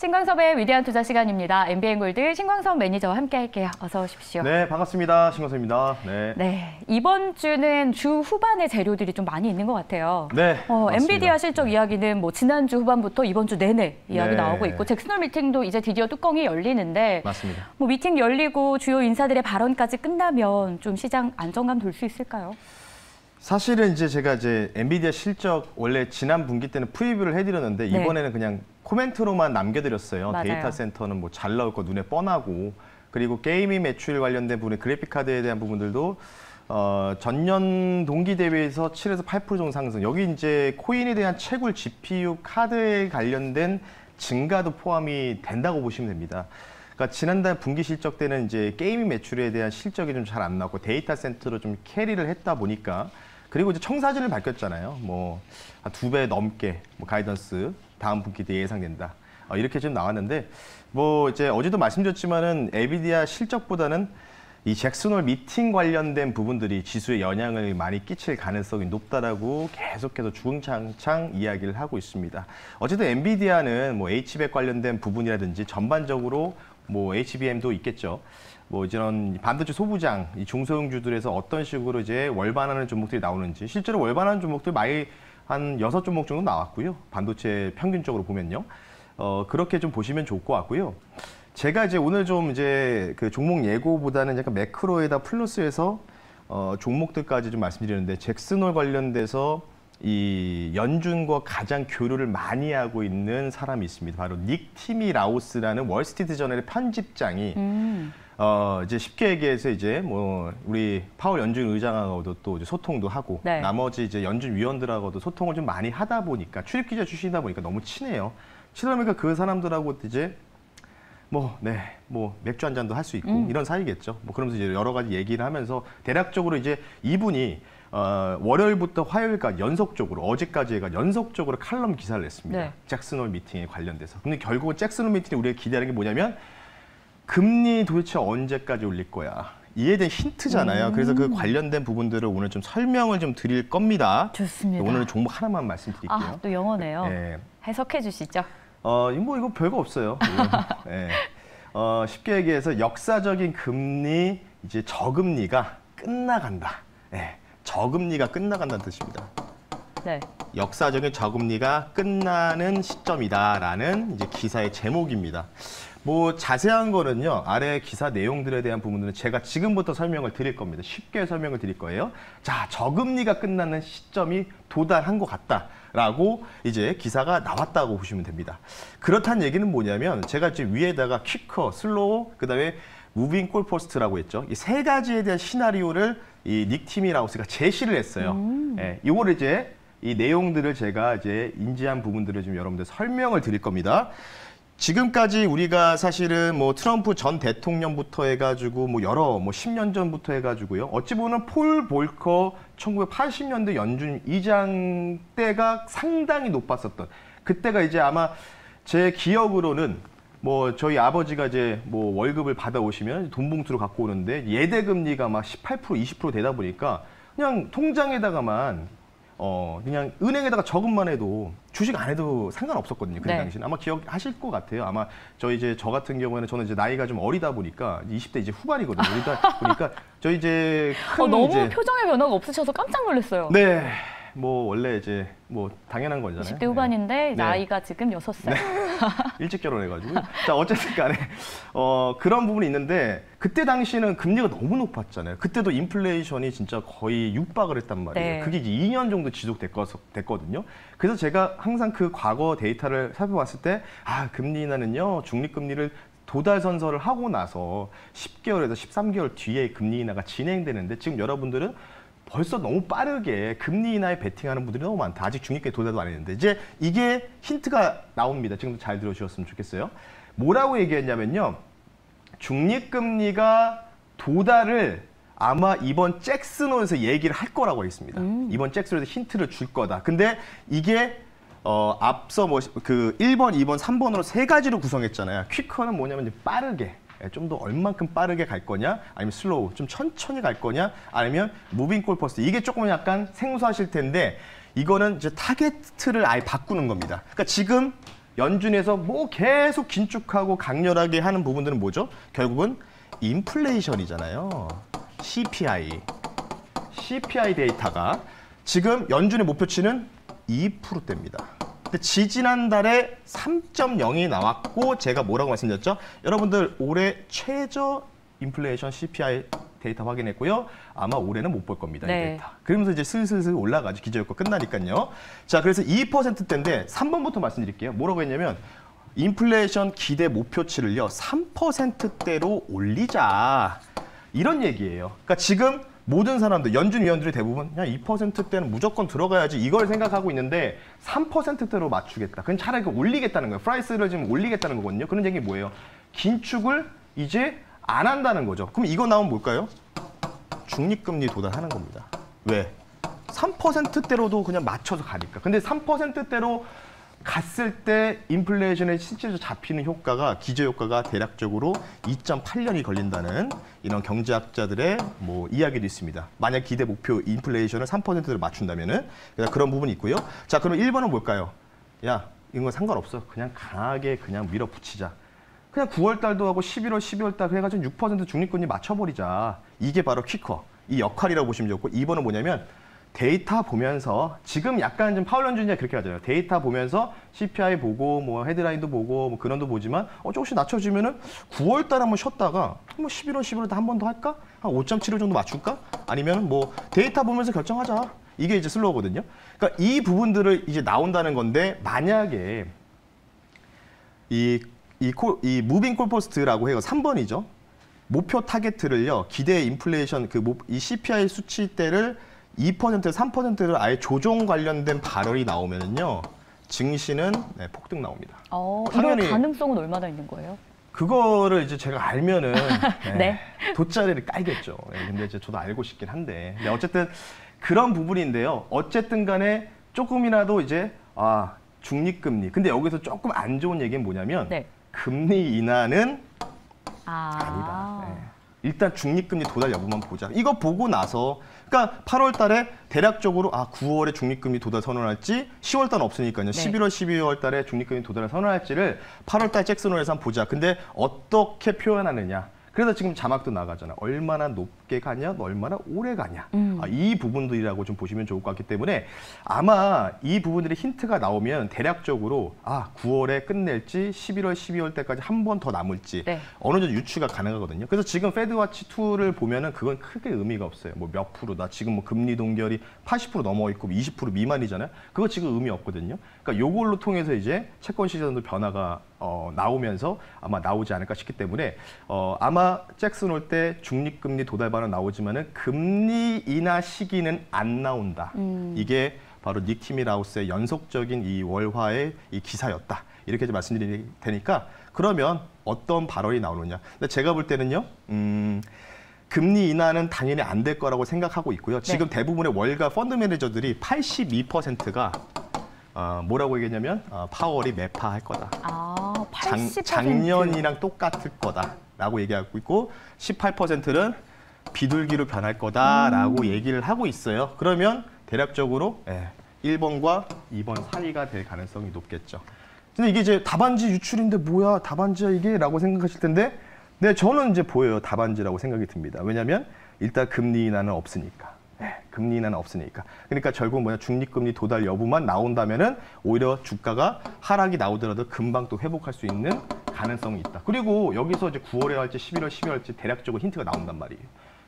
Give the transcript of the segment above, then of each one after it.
신광섭의 위대한 투자 시간입니다. MBN골드 신광섭 매니저와 함께 할게요. 어서 오십시오. 네, 반갑습니다. 신광섭입니다. 네, 이번 주는 주 후반에 재료들이 좀 많이 있는 것 같아요. 네, 엔비디아 실적 이야기는 뭐 지난주 후반부터 이번 주 내내 이야기 나오고 있고 잭슨홀 미팅도 이제 드디어 뚜껑이 열리는데 맞습니다. 뭐 미팅 열리고 주요 인사들의 발언까지 끝나면 좀 시장 안정감 돌 수 있을까요? 사실은 이제 제가 엔비디아 실적 원래 지난 분기 때는 프리뷰를 해드렸는데 이번에는 그냥 코멘트로만 남겨드렸어요. 맞아요. 데이터 센터는 뭐 잘 나올 거 눈에 뻔하고, 그리고 게이밍 매출 관련된 부분, 그래픽 카드에 대한 부분들도 전년 동기 대비해서 7에서 8% 정도 상승. 여기 이제 코인에 대한 채굴 GPU 카드에 관련된 증가도 포함이 된다고 보시면 됩니다. 그러니까 지난달 분기 실적 때는 이제 게이밍 매출에 대한 실적이 좀 잘 안 나왔고 데이터 센터로 좀 캐리를 했다 보니까, 그리고 이제 청사진을 밝혔잖아요. 뭐 한 2배 넘게 뭐 가이던스 다음 분기 때 예상된다. 이렇게 좀 나왔는데, 뭐 이제 어제도 말씀드렸지만은 엔비디아 실적보다는 이 잭슨홀 미팅 관련된 부분들이 지수에 영향을 많이 끼칠 가능성이 높다라고 계속해서 주구장창 이야기를 하고 있습니다. 어쨌든 엔비디아는 뭐 H백 관련된 부분이라든지 전반적으로 뭐 HBM도 있겠죠. 뭐 이런 반도체 소부장, 이 중소형주들에서 어떤 식으로 이제 월반하는 종목들이 나오는지, 실제로 월반하는 종목들 많이 한 6종목 정도 나왔고요. 반도체 평균적으로 보면요. 그렇게 좀 보시면 좋을 것 같고요. 제가 이제 오늘 좀 이제 그 종목 예고보다는 약간 매크로에다 플러스해서 종목들까지 좀 말씀드리는데, 잭슨홀 관련돼서 이 연준과 가장 교류를 많이 하고 있는 사람이 있습니다. 바로 닉 티미 라우스라는 월스트리트 저널의 편집장이 이제 쉽게 얘기해서 이제 뭐 우리 파월 연준 의장하고도 또 이제 소통도 하고, 네. 나머지 이제 연준 위원들하고도 소통을 좀 많이 하다 보니까, 출입 기자 출신이다 보니까 너무 친해요. 친하다 보니까 그 사람들하고 이제 뭐 맥주 한 잔도 할 수 있고 이런 사이겠죠. 뭐 그러면서 이제 여러 가지 얘기를 하면서 대략적으로 이제 이분이 월요일부터 화요일까지 연속적으로, 어제까지 해가 연속적으로 칼럼 기사를 냈습니다. 네. 잭슨홀 미팅에 관련돼서. 근데 결국은 잭슨홀 미팅이 우리가 기대하는 게 뭐냐면, 금리 도대체 언제까지 올릴 거야? 이에 대한 힌트잖아요. 그래서 그 관련된 부분들을 오늘 좀 설명을 좀 드릴 겁니다. 좋습니다. 오늘은 종목 하나만 말씀드릴게요. 또 영어네요. 네. 해석해 주시죠. 이거 별거 없어요. 네. 쉽게 얘기해서 역사적인 금리, 이제 저금리가 끝나간다. 네. 저금리가 끝나간다는 뜻입니다. 네. 역사적인 저금리가 끝나는 시점이다라는 이제 기사의 제목입니다. 뭐 자세한 거는요, 아래 기사 내용들에 대한 부분들은 제가 지금부터 설명을 드릴 겁니다. 쉽게 설명을 드릴 거예요. 자, 저금리가 끝나는 시점이 도달한 것 같다라고 이제 기사가 나왔다고 보시면 됩니다. 그렇다는 얘기는 뭐냐면, 제가 지금 위에다가 퀵커, 슬로우, 그다음에 무빙 골포스트라고 했죠. 이 세 가지에 대한 시나리오를 이 닉 티미 라우스가 제시를 했어요. 예, 이거를 이제 이 내용들을 제가 이제 인지한 부분들을 좀 여러분들 설명을 드릴 겁니다. 지금까지 우리가 사실은 뭐 트럼프 전 대통령부터 해가지고 뭐 10년 전부터 해가지고요. 어찌 보면 폴 볼커 1980년대 연준 의장 때가 상당히 높았었던, 그때가 이제 아마 제 기억으로는 뭐 저희 아버지가 이제 뭐 월급을 받아오시면 돈 봉투를 갖고 오는데 예대 금리가 막 18%, 20% 되다 보니까 그냥 통장에다가만 그냥 은행에다가 적금만 해도 주식 안 해도 상관없었거든요. 그 당시는. 아마 기억하실 것 같아요. 아마 저 같은 경우에는 저는 이제 나이가 좀 어리다 보니까 20대 이제 후반이거든요. 어리다 보니까 저희 이제 너무 표정의 변화가 없으셔서 깜짝 놀랐어요. 네. 뭐 원래 이제 뭐 당연한 거잖아요. 20대 후반인데 네. 나이가 지금 6살. 네. 일찍 결혼해가지고. 자, 어쨌든 간에 그런 부분이 있는데, 그때 당시는 금리가 너무 높았잖아요. 그때도 인플레이션이 진짜 거의 육박을 했단 말이에요. 네. 그게 이제 2년 정도 지속됐거든요. 그래서 제가 항상 그 과거 데이터를 살펴봤을 때, 금리 인하는요, 중립금리를 도달 선서를 하고 나서 10개월에서 13개월 뒤에 금리 인하가 진행되는데, 지금 여러분들은 벌써 너무 빠르게 금리 인하에 베팅하는 분들이 너무 많다. 아직 중립금리 도달도 안 했는데, 이제 이게 힌트가 나옵니다. 지금도 잘 들어주셨으면 좋겠어요. 뭐라고 얘기했냐면요, 중립금리가 도달을 아마 이번 잭슨홀에서 얘기를 할 거라고 했습니다. 이번 잭슨홀에서 힌트를 줄 거다. 근데 이게 앞서 뭐 그 1번, 2번, 3번으로 세 가지로 구성했잖아요. 퀵커는 뭐냐면 이제 빠르게, 좀 더 얼만큼 빠르게 갈 거냐, 아니면 슬로우, 좀 천천히 갈 거냐, 아니면 무빙 골포스트. 이게 조금 약간 생소하실 텐데, 이거는 이제 타겟을 아예 바꾸는 겁니다. 그러니까 지금 연준에서 뭐 계속 긴축하고 강렬하게 하는 부분들은 뭐죠? 결국은 인플레이션이잖아요. CPI 데이터가 지금 연준의 목표치는 2%대입니다. 근데 지지난달에 3.0이 나왔고 제가 뭐라고 말씀드렸죠? 여러분들 올해 최저 인플레이션 CPI 데이터 확인했고요. 아마 올해는 못 볼 겁니다. 네. 이 데이터. 그러면서 이제 슬슬 올라가죠. 기저효과 끝나니까요. 자, 그래서 2%대인데 3번부터 말씀드릴게요. 뭐라고 했냐면 인플레이션 기대 목표치를요. 3%대로 올리자. 이런 얘기예요. 그러니까 지금 모든 사람들, 연준 위원들이 대부분 그냥 2%대는 무조건 들어가야지 이걸 생각하고 있는데 3%대로 맞추겠다. 그건 차라리 올리겠다는 거예요. 프라이스를 지금 올리겠다는 거거든요. 그런 얘기 뭐예요? 긴축을 이제 안 한다는 거죠. 그럼 이거 나오면 뭘까요? 중립금리 도달하는 겁니다. 왜? 3%대로도 그냥 맞춰서 가니까. 근데 3%대로 갔을 때 인플레이션에 실제로 잡히는 효과가 기저효과가 대략적으로 2.8년이 걸린다는 이런 경제학자들의 뭐 이야기도 있습니다. 만약 기대 목표 인플레이션을 3%로 맞춘다면은 그런 부분이 있고요. 자, 그럼 1번은 뭘까요? 야, 이건 상관없어. 그냥 강하게 그냥 밀어붙이자. 그냥 9월 달도 하고 11월, 12월 달 해가지고 6% 중립금리 맞춰버리자. 이게 바로 퀴커. 이 역할이라고 보시면 좋고 2번은 뭐냐면 데이터 보면서 지금 약간 좀 파월 연준이 그렇게 하잖아요. 데이터 보면서 CPI 보고 뭐 헤드라인도 보고 뭐 근원도 보지만 조금씩 낮춰지면은 9월 달 한번 쉬었다가 뭐 11월, 12월 달 한 번 더 할까? 한 5.75 정도 맞출까? 아니면 뭐 데이터 보면서 결정하자. 이게 이제 슬로우거든요. 그러니까 이 부분들을 이제 나온다는 건데 만약에 이 무빙 콜포스트라고 해요. 3번이죠. 목표 타겟을요. 기대 인플레이션 이 CPI 수치대를 2%에서 3%를 아예 조정 관련된 발언이 나오면은요. 증시는 폭등 나옵니다. 이런 가능성은 얼마나 있는 거예요? 그거를 이제 제가 알면은 네. 돗자리를 깔겠죠. 근데 이제 저도 알고 싶긴 한데. 어쨌든 그런 부분인데요. 어쨌든 간에 조금이라도 이제 중립금리. 근데 여기서 조금 안 좋은 얘기는 뭐냐면 네. 금리 인하는 아니다. 네. 일단 중립금리 도달 여부만 보자. 이거 보고 나서 그러니까 8월 달에 대략적으로 9월에 중립금리 도달 선언할지 10월 달은 없으니까요. 네. 11월, 12월 달에 중립금리 도달을 선언할지를 8월 달 잭슨홀에서 한번 보자. 근데 어떻게 표현하느냐. 그래서 지금 자막도 나가잖아. 얼마나 높게 가냐, 얼마나 오래 가냐. 이 부분들이라고 좀 보시면 좋을 것 같기 때문에 아마 이 부분들이 힌트가 나오면 대략적으로 9월에 끝낼지 11월, 12월 때까지 한 번 더 남을지 네. 어느 정도 유추가 가능하거든요. 그래서 지금 페드와치 2를 보면은 그건 크게 의미가 없어요. 뭐 몇 프로다. 지금 뭐 금리 동결이 80% 넘어 있고 20% 미만이잖아요. 그거 지금 의미 없거든요. 그러니까 요걸로 통해서 이제 채권 시장도 변화가 나오면서 아마 나오지 않을까 싶기 때문에 아마 잭슨 올 때 중립금리 도달 발언 나오지만은 금리 인하 시기는 안 나온다. 이게 바로 닉 티미 라우스의 연속적인 이 월화의 이 기사였다. 이렇게 말씀드릴 테니까 그러면 어떤 발언이 나오느냐. 근데 제가 볼 때는요. 금리 인하는 당연히 안 될 거라고 생각하고 있고요. 지금 네. 대부분의 월가 펀드 매니저들이 82%가 뭐라고 얘기했냐면 파월이 매파할 거다. 80%. 작년이랑 똑같을 거다라고 얘기하고 있고 18%는 비둘기로 변할 거다라고 얘기를 하고 있어요. 그러면 대략적으로 1번과 2번 사이가 될 가능성이 높겠죠. 근데 이게 이제 답안지 유출인데 뭐야 답안지야 이게? 라고 생각하실 텐데 저는 이제 보여요. 답안지라고 생각이 듭니다. 왜냐하면 일단 금리 인하는 없으니까. 금리 인하는 없으니까. 그러니까 결국 중립금리 도달 여부만 나온다면은 오히려 주가가 하락이 나오더라도 금방 또 회복할 수 있는 가능성이 있다. 그리고 여기서 이제 9월에 할지 11월, 12월 할지 대략적으로 힌트가 나온단 말이에요.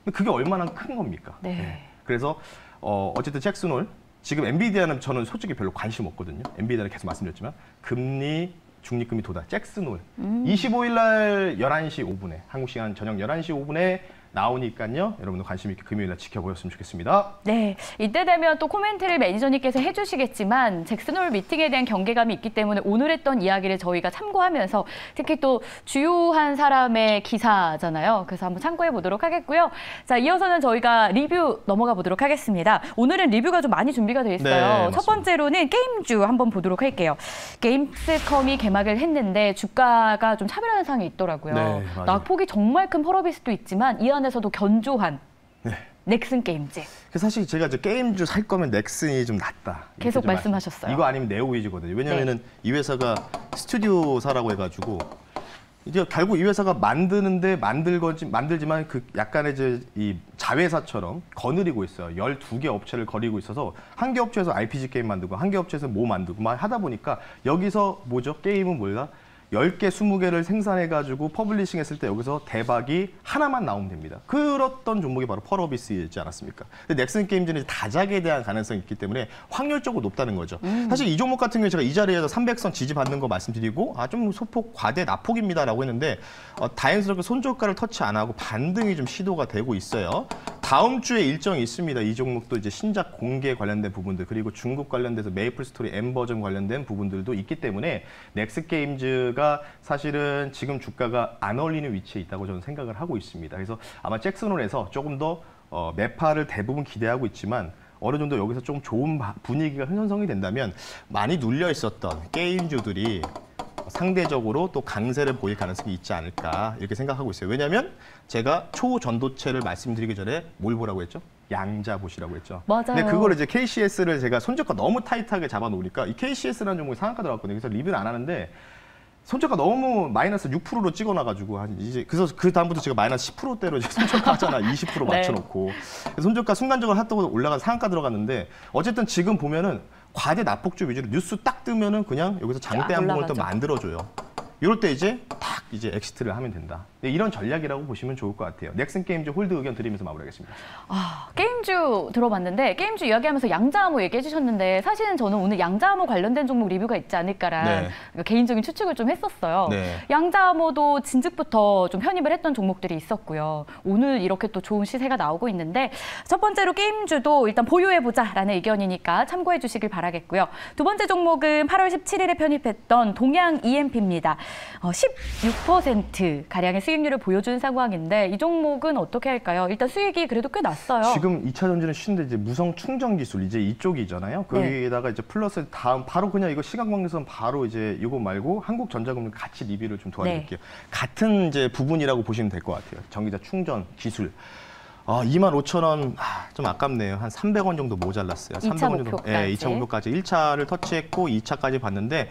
근데 그게 얼마나 큰 겁니까? 네. 그래서 어쨌든 잭슨 홀 지금 엔비디아는 저는 솔직히 별로 관심 없거든요. 엔비디아는 계속 말씀드렸지만 금리 중립금리 도달 잭슨 홀 25일 날 11시 5분에 한국 시간 저녁 11시 5분에 나오니까요. 여러분들 관심 있게 금요일날 지켜보셨으면 좋겠습니다. 네, 이때 되면 또 코멘트를 매니저님께서 해주시겠지만 잭슨홀 미팅에 대한 경계감이 있기 때문에 오늘 했던 이야기를 저희가 참고하면서 특히 또 주요한 사람의 기사잖아요. 그래서 한번 참고해 보도록 하겠고요. 자, 이어서는 저희가 리뷰 넘어가 보도록 하겠습니다. 오늘은 리뷰가 좀 많이 준비가 돼 있어요. 네, 첫 번째로는 게임주 한번 보도록 할게요. 게임스컴이 개막을 했는데 주가가 좀 차별화된 상황이 있더라고요. 네, 맞아요. 낙폭이 정말 큰 펄업일 수도 있지만 이 안에서도 견조한 넥슨 게임즈. 사실 제가 이제 게임주 살 거면 넥슨이 좀 낫다. 계속 좀 말씀하셨어요. 이거 아니면 네오위즈거든요. 왜냐면은 이 회사가 스튜디오사라고 해가지고 이제 결국 이 회사가 만들지만 그 약간의 이제 이 자회사처럼 거느리고 있어요. 12개 업체를 거리고 있어서 한 개 업체에서 RPG 게임 만들고 한 개 업체에서 뭐 만들고 막 하다 보니까 여기서 뭐죠? 게임은 뭐야? 10개, 20개를 생산해가지고 퍼블리싱 했을 때 여기서 대박이 하나만 나오면 됩니다. 그랬던 종목이 바로 펄어비스이지 않았습니까? 근데 넥슨 게임즈는 다작에 대한 가능성이 있기 때문에 확률적으로 높다는 거죠. 사실 이 종목 같은 경우에 제가 이 자리에서 300선 지지받는 거 말씀드리고 좀 소폭 과대 낙폭입니다라고 했는데 다행스럽게 손절가를 터치 안 하고 반등이 좀 시도가 되고 있어요. 다음 주에 일정이 있습니다. 이 종목도 이제 신작 공개 관련된 부분들 그리고 중국 관련돼서 메이플 스토리 M 버전 관련된 부분들도 있기 때문에 넥슨 게임즈가 사실은 지금 주가가 안 어울리는 위치에 있다고 저는 생각을 하고 있습니다. 그래서 아마 잭슨홀에서 조금 더 매파를 대부분 기대하고 있지만 어느 정도 여기서 좀 좋은 분위기가 형성이 된다면 많이 눌려 있었던 게임주들이 상대적으로 또 강세를 보일 가능성이 있지 않을까 이렇게 생각하고 있어요. 왜냐하면 제가 초전도체를 말씀드리기 전에 뭘 보라고 했죠? 양자 보시라고 했죠. 맞아요. 근데 그걸 이제 KCS를 제가 손절가 너무 타이트하게 잡아놓으니까 이 KCS라는 종목이 상한가 들어갔거든요. 그래서 리뷰를 안 하는데 손절가 너무 마이너스 6%로 찍어놔가지고 이제 그래서 그 다음부터 제가 마이너스 10%대로 손절가 하잖아 20% 맞춰놓고 손절가 순간적으로 핫도그 올라가서 상한가 들어갔는데 어쨌든 지금 보면은 과대 낙폭주 위주로 뉴스 딱 뜨면은 그냥 여기서 장대 한 봉을 또 만들어줘요. 이럴 때 이제 딱 이제 엑시트를 하면 된다. 이런 전략이라고 보시면 좋을 것 같아요. 넥슨 게임즈 홀드 의견 드리면서 마무리하겠습니다. 게임주 들어봤는데 게임주 이야기하면서 양자암호 얘기해 주셨는데 사실은 저는 오늘 양자암호 관련된 종목 리뷰가 있지 않을까라는 개인적인 추측을 좀 했었어요. 양자암호도 진즉부터 좀 편입을 했던 종목들이 있었고요. 오늘 이렇게 또 좋은 시세가 나오고 있는데 첫 번째로 게임주도 일단 보유해보자라는 의견이니까 참고해 주시길 바라겠고요. 두 번째 종목은 8월 17일에 편입했던 동양 EMP입니다. 16%가량의 수익률을 보여준 상황인데 이 종목은 어떻게 할까요? 일단 수익이 그래도 꽤 났어요. 지금 2차 전지는 쉬운데 이제 무성 충전 기술 이제 이쪽이잖아요. 거기에다가 이제 플러스 다음 바로 그냥 이거 시간 관계선 바로 이제 이거 말고 한국전자금융 같이 리뷰를 좀 도와드릴게요. 같은 이제 부분이라고 보시면 될 것 같아요. 전기차 충전 기술. 25,000원 좀 아깝네요. 한 300원 정도 모자랐어요. 2차 300원 정도. 2차 목표까지 1차를 터치했고 2차까지 봤는데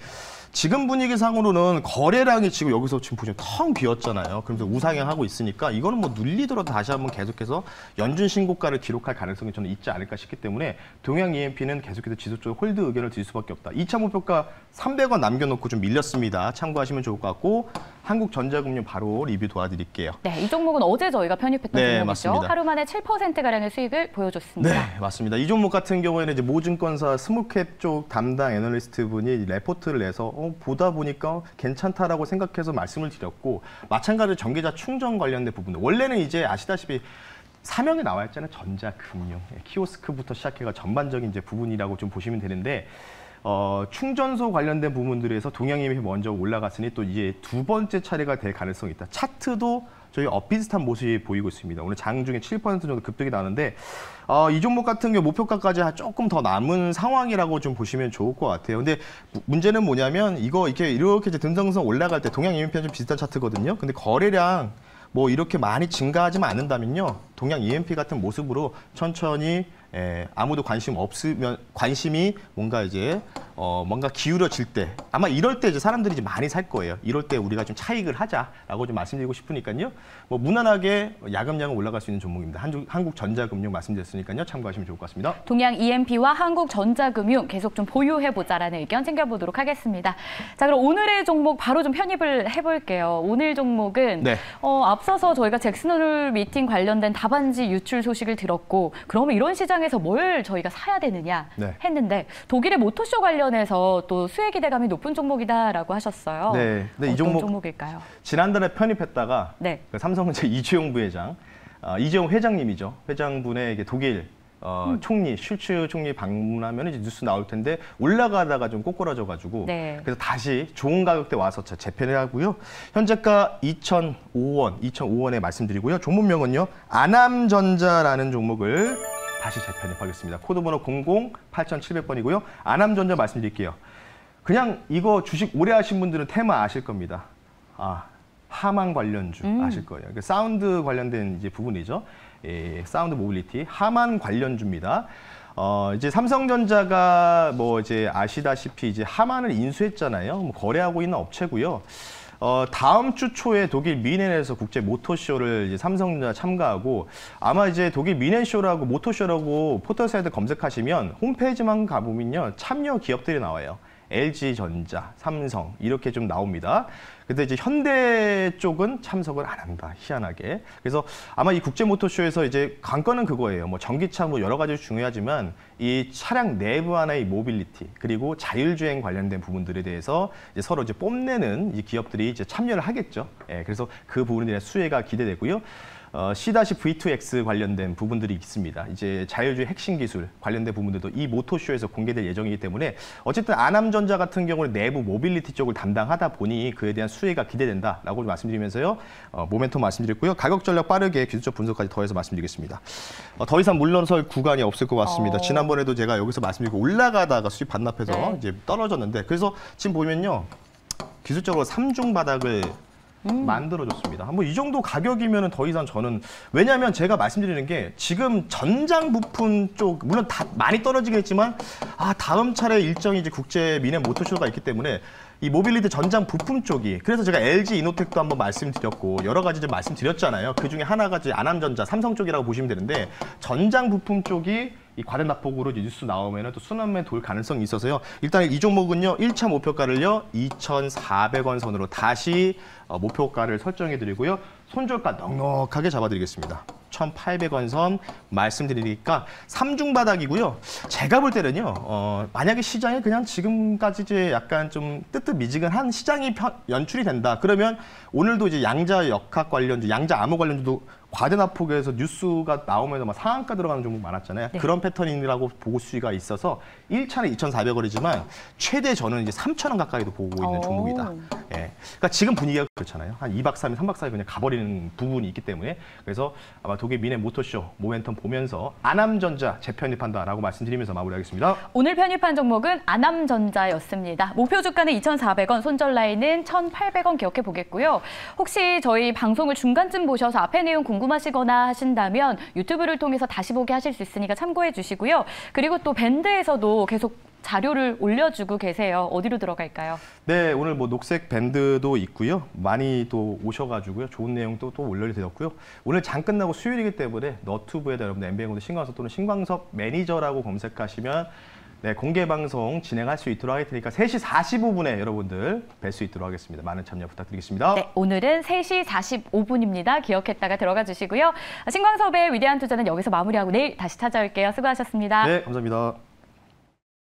지금 분위기상으로는 거래량이 지금 여기서 지금 보시면 텅 비었잖아요. 그러면서 우상향하고 있으니까 이거는 뭐 눌리더라도 다시 한번 계속해서 연준 신고가를 기록할 가능성이 저는 있지 않을까 싶기 때문에 동양 EMP는 계속해서 지속적으로 홀드 의견을 드릴 수밖에 없다. 2차 목표가 300원 남겨놓고 좀 밀렸습니다. 참고하시면 좋을 것 같고 한국전자금융 바로 리뷰 도와드릴게요. 네, 이 종목은 어제 저희가 편입했던 종목이죠. 맞습니다. 하루 만에 7%가량의 수익을 보여줬습니다. 네, 맞습니다. 이 종목 같은 경우에는 이제 모증권사 스몰캡 쪽 담당 애널리스트 분이 레포트를 내서 보다 보니까 괜찮다라고 생각해서 말씀을 드렸고 마찬가지로 전기차 충전 관련된 부분들 원래는 이제 아시다시피 사명에 나와 있잖아요. 전자금융, 키오스크부터 시작해가 전반적인 이제 부분이라고 좀 보시면 되는데 충전소 관련된 부분들에서 동양임이 먼저 올라갔으니 또 이제 두 번째 차례가 될 가능성이 있다. 차트도 저희 비슷한 모습이 보이고 있습니다. 오늘 장중에 7% 정도 급등이 나는데 이 종목 같은 경우 목표가까지 조금 더 남은 상황이라고 좀 보시면 좋을 것 같아요. 근데 문제는 뭐냐면 이렇게 이제 듬성듬성 올라갈 때 동양 EMP랑 좀 비슷한 차트거든요. 근데 거래량 뭐 이렇게 많이 증가하지만 않는다면요. 동양 EMP 같은 모습으로 천천히 아무도 관심이 뭔가 이제 뭔가 기울어질 때 아마 이럴 때 이제 사람들이 이제 많이 살 거예요. 이럴 때 우리가 좀 차익을 하자라고 좀 말씀드리고 싶으니까요. 뭐 무난하게 야금야금 올라갈 수 있는 종목입니다. 한국전자금융 말씀드렸으니까요. 참고하시면 좋을 것 같습니다. 동양 EMP와 한국전자금융 계속 좀 보유해보자라는 의견 챙겨보도록 하겠습니다. 자, 그럼 오늘의 종목 바로 좀 편입을 해볼게요. 오늘 종목은 앞서서 저희가 잭슨홀 미팅 관련된 답안지 유출 소식을 들었고 그러면 이런 시장에서 뭘 저희가 사야 되느냐 했는데 독일의 모터쇼 관련해서 또 수혜 기대감이 높은 종목이다라고 하셨어요. 네, 근데 이 종목일까요? 지난달에 편입했다가 그 삼성전자 이주용 부회장, 이주용 회장님이죠. 회장분의 독일 총리, 슐츠 총리 방문하면 이제 뉴스 나올 텐데 올라가다가 좀 꼬꾸라져가지고 그래서 다시 좋은 가격대 와서 재편을 하고요. 현재가 2,005원에 말씀드리고요. 종목명은요. 아남전자라는 종목을 다시 재편입하겠습니다. 코드번호 00-8700번이고요. 아남전자 말씀드릴게요. 그냥 이거 주식 오래 하신 분들은 테마 아실 겁니다. 하만 관련주 아실 거예요. 그러니까 사운드 관련된 이제 부분이죠. 예, 사운드 모빌리티 하만 관련주입니다. 이제 삼성전자가 뭐 이제 아시다시피 이제 하만을 인수했잖아요. 뭐 거래하고 있는 업체고요. 다음 주 초에 독일 미넨에서 국제 모터쇼를 이제 삼성전자 참가하고 아마 이제 독일 미넨쇼라고 모터쇼라고 포털사이트 검색하시면 홈페이지만 가보면요 참여 기업들이 나와요. LG전자, 삼성 이렇게 좀 나옵니다. 근데 이제 현대 쪽은 참석을 안 한다. 희한하게. 그래서 아마 이 국제 모터쇼에서 이제 관건은 그거예요. 뭐 전기차 뭐 여러 가지 중요하지만 이 차량 내부 안의 모빌리티 그리고 자율주행 관련된 부분들에 대해서 이제 서로 이제 뽐내는 이 기업들이 이제 참여를 하겠죠. 예, 그래서 그 부분에 대한 수혜가 기대되고요. C-V2X 관련된 부분들이 있습니다. 이제 자율주행 핵심 기술 관련된 부분들도 이 모터쇼에서 공개될 예정이기 때문에 어쨌든 아남전자 같은 경우는 내부 모빌리티 쪽을 담당하다 보니 그에 대한 수혜가 기대된다라고 말씀드리면서요. 모멘텀 말씀드렸고요. 가격 전략 빠르게 기술적 분석까지 더해서 말씀드리겠습니다. 더 이상 물러설 구간이 없을 것 같습니다. 지난번에도 제가 여기서 말씀드리고 올라가다가 수익 반납해서 이제 떨어졌는데 그래서 지금 보면요. 기술적으로 3중 바닥을 만들어줬습니다. 뭐 이 정도 가격이면 더 이상 저는 왜냐하면 제가 말씀드리는 게 지금 전장 부품 쪽 물론 다 많이 떨어지긴 했지만 다음 차례 일정이 이제 국제 미넨 모터쇼가 있기 때문에 이 모빌리티 전장 부품 쪽이 그래서 제가 LG 이노텍도 한번 말씀드렸고 여러 가지 좀 말씀드렸잖아요. 그 중에 하나가 이제 아남전자, 삼성 쪽이라고 보시면 되는데 전장 부품 쪽이 이 과대 낙폭으로 뉴스 나오면 또 순환매 돌 가능성이 있어서요. 일단 이 종목은요. 1차 목표가를요. 2,400원 선으로 다시 목표가를 설정해 드리고요. 손절가 넉넉하게 잡아드리겠습니다. 1,800원 선 말씀드리니까 3중 바닥이고요. 제가 볼 때는요. 만약에 시장이 그냥 지금까지 이제 약간 좀 뜨뜻미지근한 시장이 연출이 된다. 그러면 오늘도 이제 양자 역학 관련주, 양자 암호 관련주도 과대 낙폭에서 뉴스가 나오면서 막 상한가 들어가는 종목 많았잖아요. 네. 그런 패턴이라고 보고 수위가 있어서 1차는 2,400원이지만 최대 저는 이제 3,000원 가까이도 보고 있는 종목이다. 예. 그러니까 지금 분위기가 그렇잖아요. 한 2박 3일, 3박 4일 그냥 가버리는 부분이 있기 때문에 그래서 아마 독일 미넨 모터쇼 모멘텀 보면서 아남전자 재편입한다라고 말씀드리면서 마무리하겠습니다. 오늘 편입한 종목은 아남전자였습니다. 목표 주가는 2,400원, 손절 라인은 1,800원 기억해 보겠고요. 혹시 저희 방송을 중간쯤 보셔서 앞에 내용 궁금하시거나 하신다면 유튜브를 통해서 다시 보기 하실 수 있으니까 참고해 주시고요. 그리고 또 밴드에서도 계속 자료를 올려주고 계세요. 어디로 들어갈까요? 네, 오늘 뭐 녹색 밴드도 있고요. 많이 또 오셔가지고요. 좋은 내용도 또 올려드렸고요. 오늘 장 끝나고 수요일이기 때문에 너튜브에다 여러분들 MBN고도 신광석 또는 신광석 매니저라고 검색하시면 네, 공개 방송 진행할 수 있도록 할 테니까 3시 45분에 여러분들 뵐 수 있도록 하겠습니다. 많은 참여 부탁드리겠습니다. 네, 오늘은 3시 45분입니다. 기억했다가 들어가 주시고요. 신광섭의 위대한 투자는 여기서 마무리하고 내일 다시 찾아올게요. 수고하셨습니다. 네, 감사합니다.